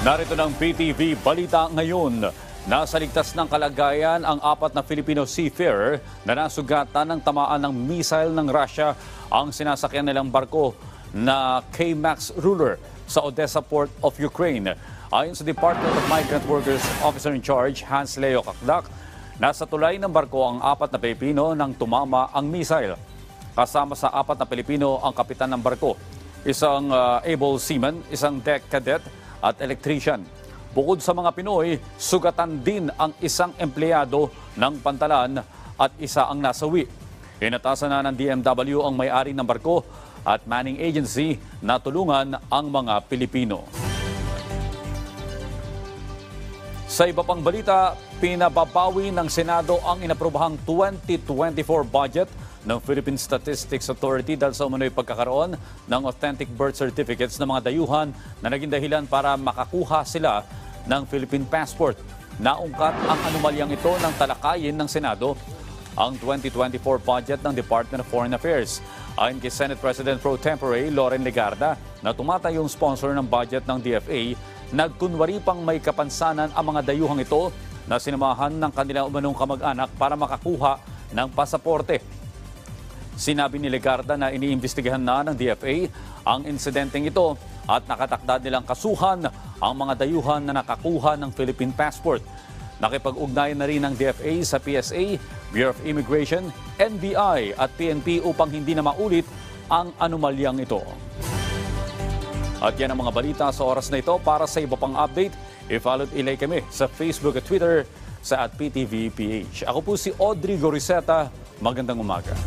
Narito ng PTV Balita ngayon. Nasa ligtas ng kalagayan ang 4 na Filipino seafarer na nasugatan ng tamaan ng missile ng Russia ang sinasakyan nilang barko na K-MAX Ruler sa Odessa Port of Ukraine. Ayon sa Department of Migrant Workers Officer in Charge Hans Leo Kakdak, nasa tulay ng barko ang 4 na Pilipino nang tumama ang missile. Kasama sa 4 na Pilipino ang kapitan ng barko, isang able seaman, isang deck cadet at electrician. Bukod sa mga Pinoy, sugatan din ang isang empleyado ng Pantalan at isa ang nasawi. Inatasan na ng DMW ang may-ari ng barko at manning agency na tulungan ang mga Pilipino. Sa iba pang balita, pinababawi ng Senado ang inaprobahang 2024 budget ng Philippine Statistics Authority dahil sa umano'y pagkakaroon ng authentic birth certificates ng mga dayuhan na naging dahilan para makakuha sila ng Philippine passport. Naungkat ang anomalyang ito ng talakayin ng Senado ang 2024 budget ng Department of Foreign Affairs. Ayon kay Senate President Pro Tempore Loren Legarda na tumatayong sponsor ng budget ng DFA, nagkunwari pang may kapansanan ang mga dayuhang ito na sinamahan ng kanilang umanong kamag-anak para makakuha ng pasaporte. Sinabi ni Legarda na iniimbestigahan na ng DFA ang insidenteng ito at nakatakda nilang kasuhan ang mga dayuhan na nakakuha ng Philippine passport. Nakipag-ugnayan na rin ng DFA sa PSA, Bureau of Immigration, NBI at PNP upang hindi na maulit ang anomalyang ito. At yan ang mga balita sa oras na ito. Para sa iba pang update, i-follow at ilike kami sa Facebook at Twitter sa @PTVPH. Ako po si Audrey Goriseta. Magandang umaga.